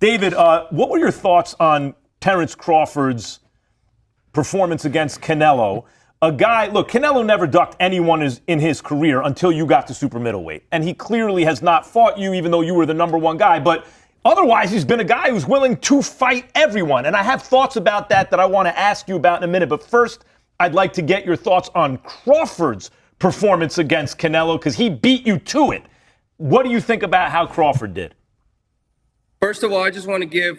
David, what were your thoughts on Terence Crawford's performance against Canelo? A guy, look, Canelo never ducked anyone in his career until you got to super middleweight. And he clearly has not fought you, even though you were the number one guy. But otherwise, he's been a guy who's willing to fight everyone. And I have thoughts about that I want to ask you about in a minute. But first, I'd like to get your thoughts on Crawford's performance against Canelo, because he beat you to it. What do you think about how Crawford did? First of all, I just want to give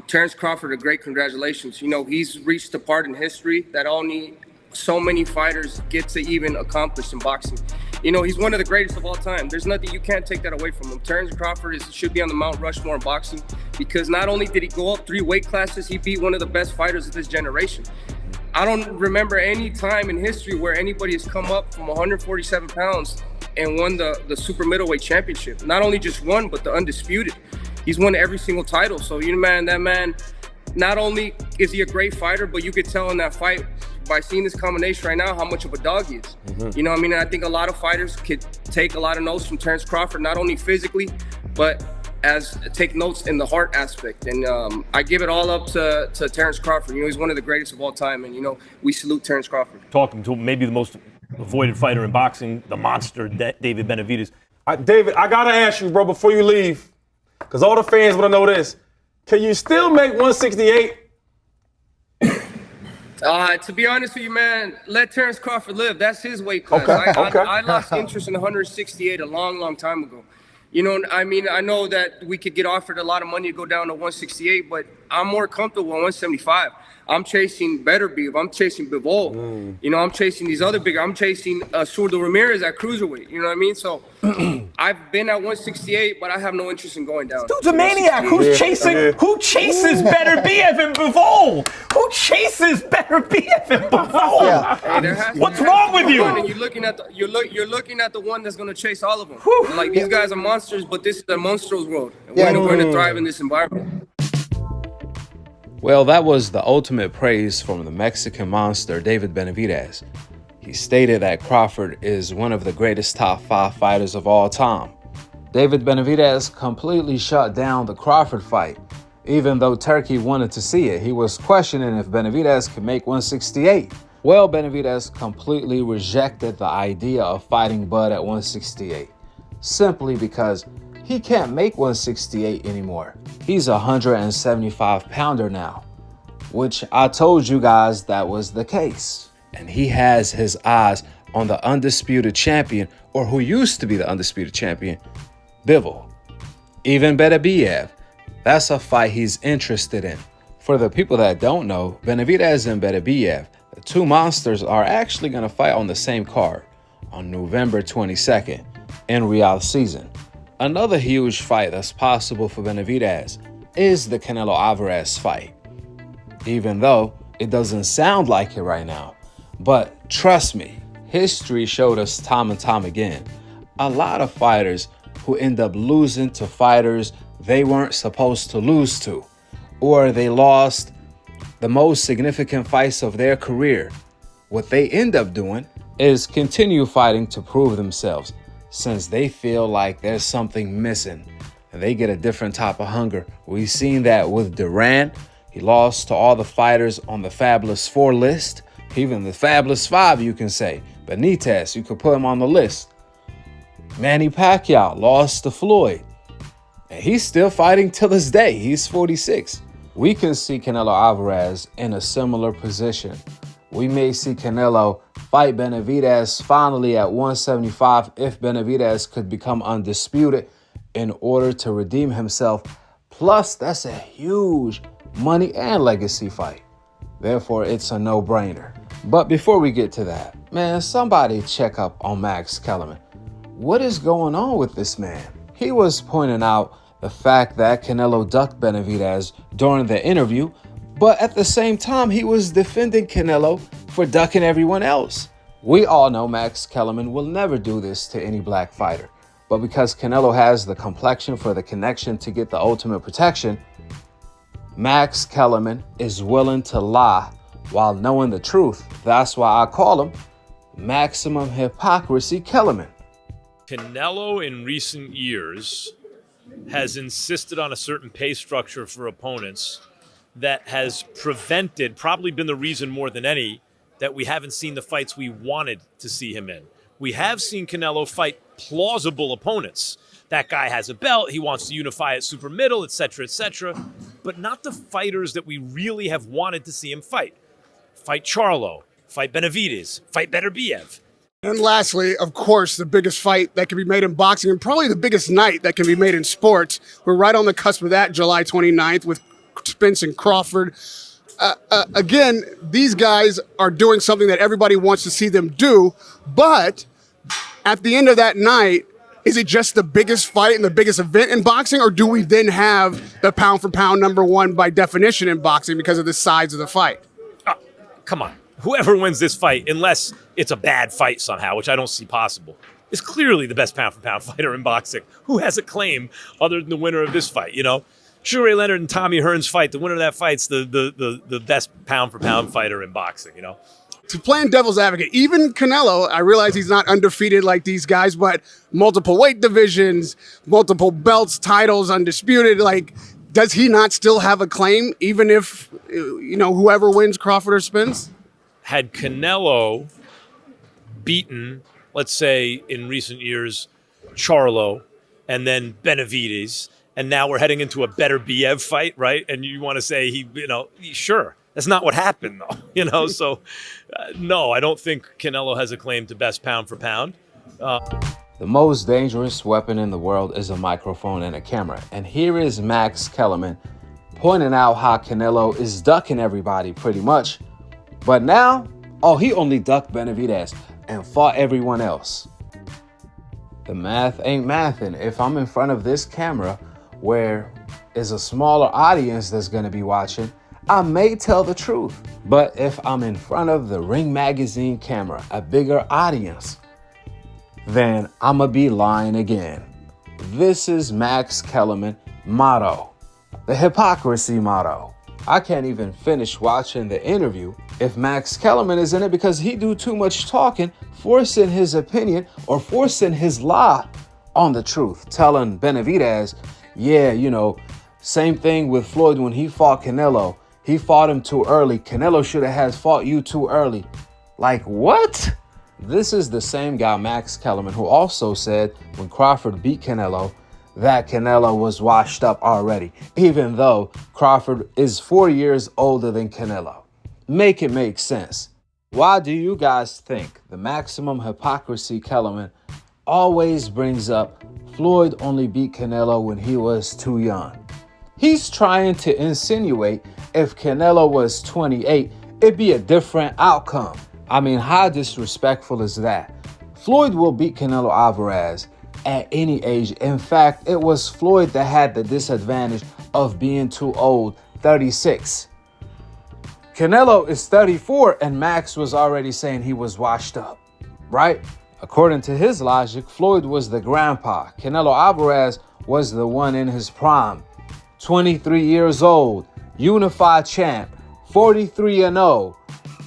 Terence Crawford a great congratulations. You know, he's reached a part in history that only so many fighters get to even accomplish in boxing. You know, he's one of the greatest of all time. There's nothing, you can't take that away from him. Terence Crawford should be on the Mount Rushmore in boxing, because not only did he go up 3 weight classes, he beat one of the best fighters of this generation. I don't remember any time in history where anybody has come up from 147 pounds and won the super middleweight championship. Not only just won, but the undisputed. He's won every single title. So, you know, man, that man, not only is he a great fighter, but you could tell in that fight by seeing this combination right now how much of a dog he is. You know what I mean? And I think a lot of fighters could take a lot of notes from Terence Crawford, not only physically, but take notes in the heart aspect. And I give it all up to Terence Crawford. You know, he's one of the greatest of all time. And, you know, we salute Terence Crawford. Talking to maybe the most avoided fighter in boxing, the monster, David Benavidez. David, I got to ask you, bro, before you leave, because all the fans want to know this. Can you still make 168? To be honest with you, man, let Terence Crawford live. That's his weight class. Okay. I lost interest in 168 a long, long time ago. You know, I mean, I know that we could get offered a lot of money to go down to 168, but I'm more comfortable at 175. I'm chasing better beef. I'm chasing Bivol. You know, I'm chasing these other bigger. I'm chasing Surdo Ramirez at cruiserweight. You know what I mean? So I've been at 168, but I have no interest in going down. Dude's a maniac. Who's chasing? Who chases better BF and Bivol? Who chases better BF and Bivol? Hey, what's wrong with you? And you're looking at the one that's going to chase all of them. Like, these guys are monsters, but this is a monstrous world. And we're going to thrive in this environment. Well, that was the ultimate praise from the Mexican monster, David Benavidez. He stated that Crawford is one of the greatest top 5 fighters of all time. David Benavidez completely shut down the Crawford fight. Even though TURKi wanted to see it, he was questioning if Benavidez could make 168. Well, Benavidez completely rejected the idea of fighting Bud at 168, simply because he can't make 168 anymore. He's a 175-pounder now, which I told you guys that was the case. And he has his eyes on the undisputed champion, or who used to be the undisputed champion, Bivol. Even Benavidez, that's a fight he's interested in. For the people that don't know, Benavidez and Benavidez, the two monsters, are actually going to fight on the same card on November 22nd in Riyadh season. Another huge fight that's possible for Benavidez is the Canelo Alvarez fight, even though it doesn't sound like it right now. But trust me, history showed us time and time again, a lot of fighters who end up losing to fighters they weren't supposed to lose to, or they lost the most significant fights of their career. What they end up doing is continue fighting to prove themselves, since they feel like there's something missing and they get a different type of hunger. We've seen that with Duran. He lost to all the fighters on the Fabulous 4 list, even the Fabulous 5, you can say. Benitez, you could put him on the list. Manny Pacquiao lost to Floyd, and he's still fighting till this day. He's 46. We can see Canelo Alvarez in a similar position. We may see Canelo fight Benavidez finally at 175 if Benavidez could become undisputed in order to redeem himself. Plus, that's a huge money and legacy fight. Therefore, it's a no-brainer. But before we get to that, man, somebody check up on Max Kellerman. What is going on with this man? He was pointing out the fact that Canelo ducked Benavidez during the interview, but at the same time, he was defending Canelo for ducking everyone else. We all know Max Kellerman will never do this to any black fighter, but because Canelo has the complexion for the connection to get the ultimate protection, Max Kellerman is willing to lie while knowing the truth. That's why I call him Maximum Hypocrisy Kellerman. Canelo in recent years has insisted on a certain pay structure for opponents that has prevented, probably been the reason more than any, that we haven't seen the fights we wanted to see him in. We have seen Canelo fight plausible opponents. That guy has a belt, he wants to unify at super middle, etc., but not the fighters that we really have wanted to see him fight. Fight Charlo, fight Benavidez, fight Beterbiev. And lastly, of course, the biggest fight that can be made in boxing and probably the biggest night that can be made in sports. We're right on the cusp of that, July 29th, with Spence and Crawford. Again, these guys are doing something that everybody wants to see them do, but at the end of that night, is it just the biggest fight and the biggest event in boxing, or do we then have the pound-for-pound number one by definition in boxing because of the size of the fight? Come on. Whoever wins this fight, unless it's a bad fight somehow, which I don't see possible, is clearly the best pound-for-pound fighter in boxing. Who has a claim other than the winner of this fight, you know? Sugar Ray Leonard and Tommy Hearns fight. The winner of that fight's the best pound-for-pound fighter in boxing, you know? To playing devil's advocate, even Canelo, I realize he's not undefeated like these guys, but multiple weight divisions, multiple belts, titles, undisputed. Like, does he not still have a claim, even if, whoever wins, Crawford or Spence? Had Canelo beaten, let's say, in recent years, Charlo, and then Benavidez, and now we're heading into a Beterbiev fight, right? And you want to say sure. That's not what happened, though, So, no, I don't think Canelo has a claim to best pound for pound. The most dangerous weapon in the world is a microphone and a camera. And here is Max Kellerman pointing out how Canelo is ducking everybody pretty much. But now, he only ducked Benavidez and fought everyone else. The math ain't mathin'. If I'm in front of this camera where is a smaller audience that's going to be watching, I may tell the truth. But if I'm in front of the Ring Magazine camera, a bigger audience, then I'ma be lying again. This is Max Kellerman's motto, the hypocrisy motto. I can't even finish watching the interview if Max Kellerman is in it because he do too much talking, forcing his opinion or forcing his lie on the truth, telling Benavidez, same thing with Floyd when he fought Canelo. He fought him too early. Canelo should have fought you too early. Like, what? This is the same guy, Max Kellerman, who also said when Crawford beat Canelo that Canelo was washed up already, even though Crawford is 4 years older than Canelo. Make it make sense. Why do you guys think the maximum hypocrisy Kellerman always brings up Floyd only beat Canelo when he was too young? He's trying to insinuate if Canelo was 28, it'd be a different outcome. I mean, how disrespectful is that? Floyd will beat Canelo Alvarez at any age. In fact, it was Floyd that had the disadvantage of being too old, 36. Canelo is 34, and Max was already saying he was washed up, right? According to his logic, Floyd was the grandpa. Canelo Alvarez was the one in his prime. 23 years old, unified champ, 43-0,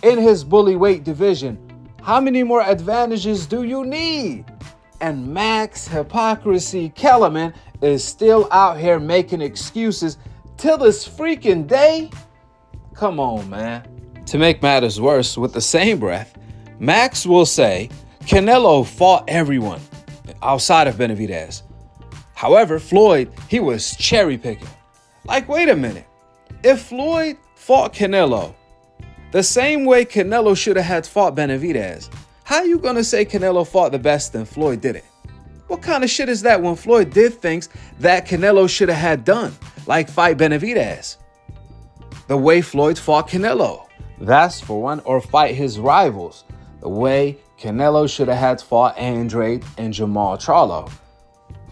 in his bully weight division. How many more advantages do you need? And Max Hypocrisy Kellerman is still out here making excuses till this freaking day? Come on, man. To make matters worse, with the same breath, Max will say Canelo fought everyone outside of Benavidez. However, Floyd, he was cherry picking. Like, wait a minute. If Floyd fought Canelo the same way Canelo should have had fought Benavidez, how you gonna say Canelo fought the best and Floyd didn't? What kind of shit is that when Floyd did things that Canelo should have had done, like fight Benavidez? The way Floyd fought Canelo. That's for one, or fight his rivals. The way Canelo should have had fought Andrade and Jamal Charlo.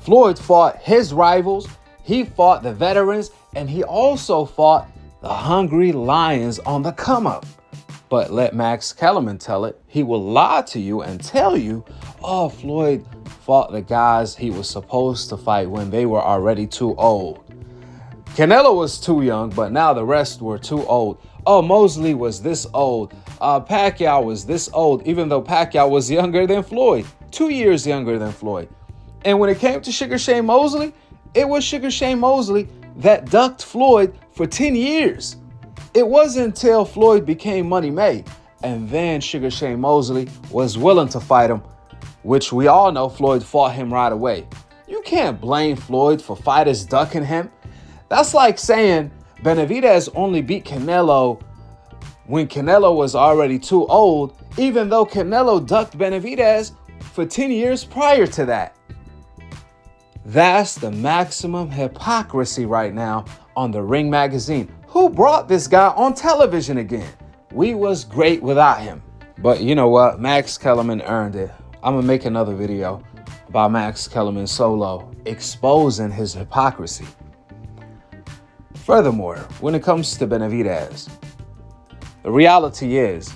Floyd fought his rivals, he fought the veterans, and he also fought the hungry lions on the come up. But let Max Kellerman tell it. He will lie to you and tell you, Floyd fought the guys he was supposed to fight when they were already too old. Canelo was too young, but now the rest were too old. Mosley was this old. Pacquiao was this old, even though Pacquiao was younger than Floyd, 2 years younger than Floyd. And when it came to Sugar Shane Mosley, It was Sugar Shane Mosley that ducked Floyd for 10 years. It wasn't until Floyd became Money May, and then Sugar Shane Mosley was willing to fight him, which we all know Floyd fought him right away. You can't blame Floyd for fighters ducking him. That's like saying Benavidez only beat Canelo when Canelo was already too old, even though Canelo ducked Benavidez for 10 years prior to that. That's the maximum hypocrisy right now on the Ring magazine. Who brought this guy on television again? We was great without him. But you know what? Max Kellerman earned it. I'm going to make another video about Max Kellerman solo, exposing his hypocrisy. Furthermore, when it comes to Benavidez, the reality is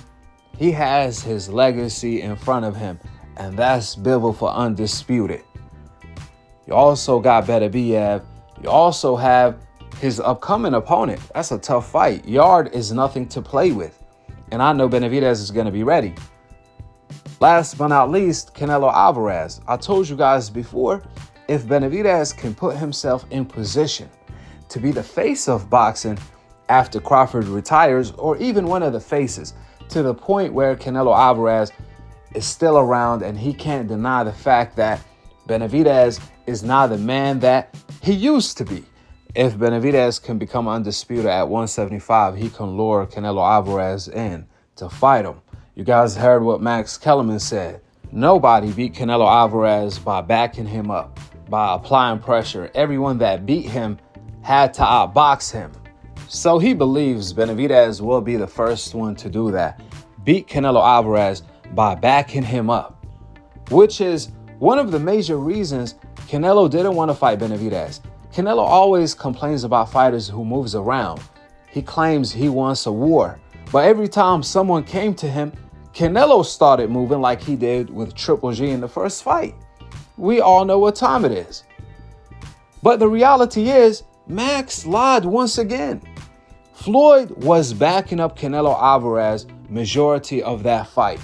he has his legacy in front of him, and that's Bivol for Undisputed. You also got Benavidez. You also have his upcoming opponent. That's a tough fight. Yard is nothing to play with, and I know Benavidez is going to be ready. Last but not least, Canelo Alvarez. I told you guys before, if Benavidez can put himself in position to be the face of boxing after Crawford retires, or even one of the faces, to the point where Canelo Alvarez is still around and he can't deny the fact that Benavidez is now the man that he used to be. If Benavidez can become undisputed at 175, he can lure Canelo Alvarez in to fight him. You guys heard what Max Kellerman said. Nobody beat Canelo Alvarez by backing him up, by applying pressure. Everyone that beat him had to outbox him. So he believes Benavidez will be the first one to do that. Beat Canelo Alvarez by backing him up, which is one of the major reasons Canelo didn't want to fight Benavidez. Canelo always complains about fighters who moves around. He claims he wants a war, but every time someone came to him, Canelo started moving like he did with Triple G in the first fight. We all know what time it is. But the reality is, Max lied once again. Floyd was backing up Canelo Alvarez majority of that fight.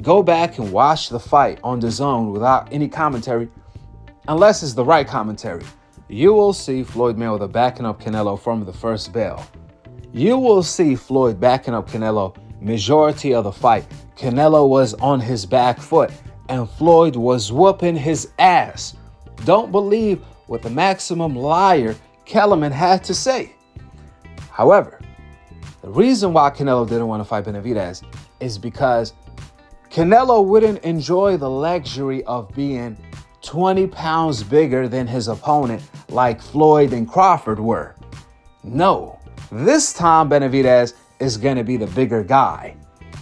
Go back and watch the fight on DAZN without any commentary, unless it's the right commentary. You will see Floyd Mayweather backing up Canelo from the first bell. You will see Floyd backing up Canelo majority of the fight. Canelo was on his back foot and Floyd was whooping his ass. Don't believe what the maximum liar Kellerman had to say. However, the reason why Canelo didn't want to fight Benavidez is because Canelo wouldn't enjoy the luxury of being 20 pounds bigger than his opponent like Floyd and Crawford were. No, this time Benavidez is going to be the bigger guy.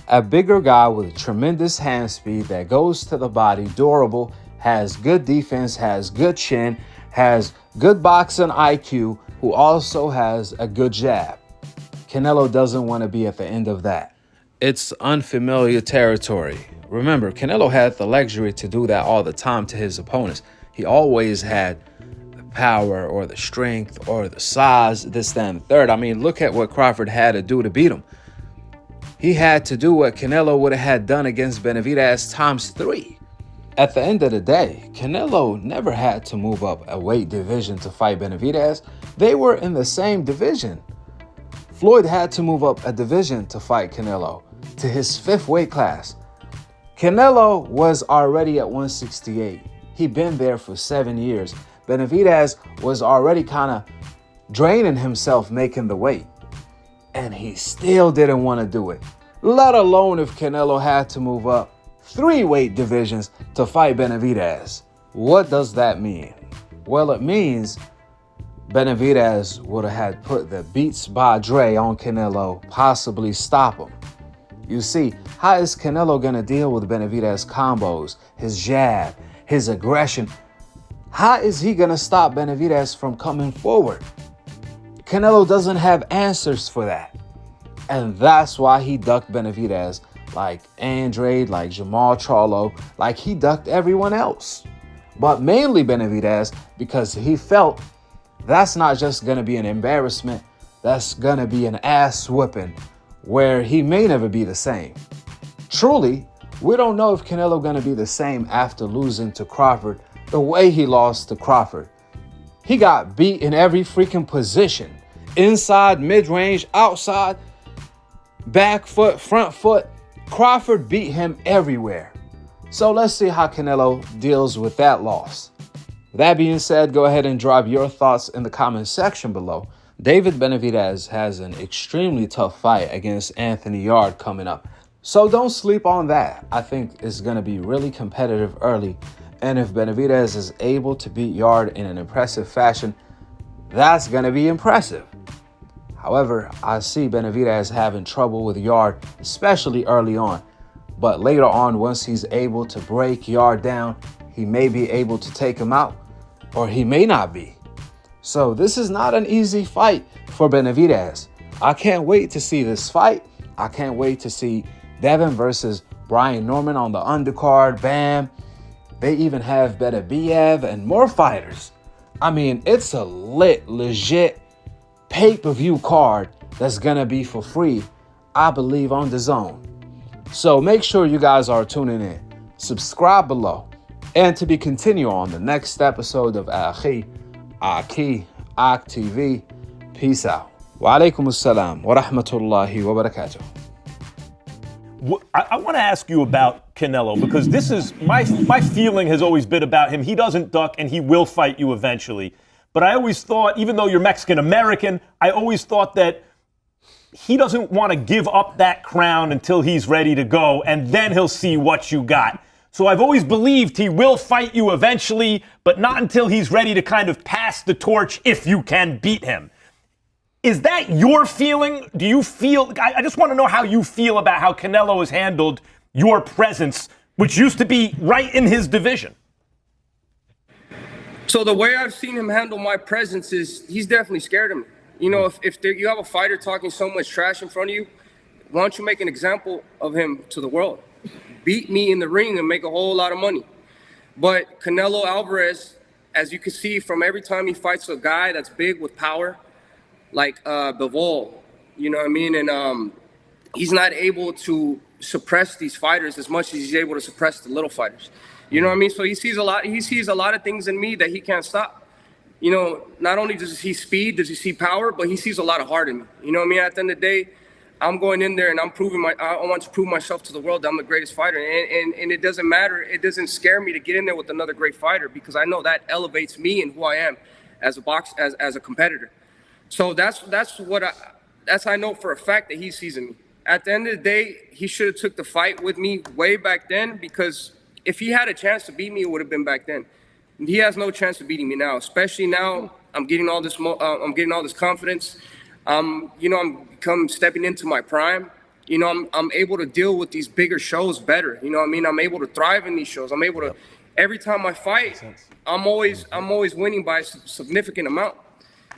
A bigger guy with tremendous hand speed that goes to the body, durable, has good defense, has good chin, has good boxing IQ, who also has a good jab. Canelo doesn't want to be at the end of that. It's unfamiliar territory. Remember, Canelo had the luxury to do that all the time to his opponents. He always had the power or the strength or the size, this, that, and the third. I mean, look at what Crawford had to do to beat him. He had to do what Canelo would have had done against Benavidez times 3. At the end of the day, Canelo never had to move up a weight division to fight Benavidez. They were in the same division. Floyd had to move up a division to fight Canelo to his 5th weight class. Canelo was already at 168. He'd been there for 7 years. Benavidez was already kind of draining himself making the weight. And he still didn't want to do it. Let alone if Canelo had to move up 3 weight divisions to fight Benavidez. What does that mean? Well, it means Benavidez would have had put the Beats by Dre on Canelo, possibly stop him. You see, how is Canelo going to deal with Benavidez combos, his jab, his aggression? How is he going to stop Benavidez from coming forward? Canelo doesn't have answers for that. And that's why he ducked Benavidez like Andrade, like Jamal Charlo, like he ducked everyone else. But mainly Benavidez, because he felt that's not just going to be an embarrassment, that's going to be an ass whooping where he may never be the same. Truly, we don't know if Canelo going to be the same after losing to Crawford the way he lost to Crawford. He got beat in every freaking position. Inside, mid-range, outside, back foot, front foot. Crawford beat him everywhere. So let's see how Canelo deals with that loss. That being said, go ahead and drop your thoughts in the comment section below. David Benavidez has an extremely tough fight against Anthony Yarde coming up. So don't sleep on that. I think it's going to be really competitive early. And if Benavidez is able to beat Yarde in an impressive fashion, that's going to be impressive. However, I see Benavidez having trouble with Yarde, especially early on. But later on, once he's able to break Yarde down, he may be able to take him out, or he may not be. So this is not an easy fight for Benavidez. I can't wait to see this fight. I can't wait to see Devin versus Brian Norman on the undercard. Bam. They even have Benavidez and more fighters. I mean, it's a legit pay-per-view card that's gonna be for free, I believe, on DAZN. So make sure you guys are tuning in. Subscribe below. And to be continued on the next episode of Akhi, Akhi TV. Peace out. Wa alaikum assalam wa rahmatullahi wa barakatuh. I want to ask you about Canelo, because this is my feeling has always been about him. He doesn't duck and he will fight you eventually. But I always thought, even though you're Mexican American, I always thought that he doesn't want to give up that crown until he's ready to go, and then he'll see what you got. So I've always believed he will fight you eventually, but not until he's ready to kind of pass the torch if you can beat him. Is that your feeling? Do you feel, I just want to know how you feel about how Canelo has handled your presence, which used to be right in his division. So the way I've seen him handle my presence is he's definitely scared of me. You know, if you have a fighter talking so much trash in front of you, why don't you make an example of him to the world? Beat me in the ring and make a whole lot of money. But Canelo Alvarez, as you can see from every time he fights a guy that's big with power, like Bivol, you know what I mean? And he's not able to suppress these fighters as much as he's able to suppress the little fighters. You know what I mean? So he sees a lot of things in me that he can't stop. You know, not only does he see speed, does he see power, but he sees a lot of heart in me. You know what I mean? At the end of the day, I'm going in there and I want to prove myself to the world that I'm the greatest fighter. And it doesn't matter. It doesn't scare me to get in there with another great fighter, because I know that elevates me and who I am as a competitor. So that's I know for a fact that he sees in me. At the end of the day, he should have took the fight with me way back then, because if he had a chance to beat me, it would have been back then. He has no chance of beating me now, especially now. I'm getting all this confidence. You know, I'm stepping into my prime. You know, I'm able to deal with these bigger shows better. You know what I mean? I'm able to thrive in these shows. I'm able to, every time I fight, I'm always winning by a significant amount.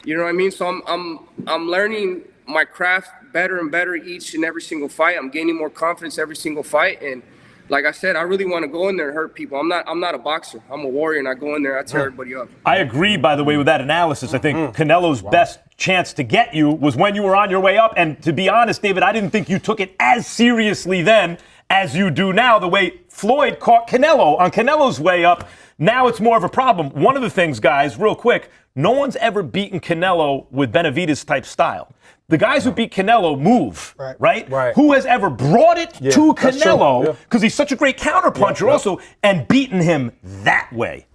You know what I mean? So I'm learning my craft better and better each and every single fight. I'm gaining more confidence every single fight. And like I said, I really want to go in there and hurt people. I'm not a boxer. I'm a warrior, and I go in there, I tear everybody up. I agree, by the way, with that analysis. I think Canelo's best chance to get you was when you were on your way up. And to be honest, David, I didn't think you took it as seriously then as you do now, the way Floyd caught Canelo on Canelo's way up. Now it's more of a problem. One of the things, guys, real quick, no one's ever beaten Canelo with Benavidez type style. The guys who beat Canelo move, right? Who has ever brought it to Canelo, because he's such a great counterpuncher also, and beaten him that way?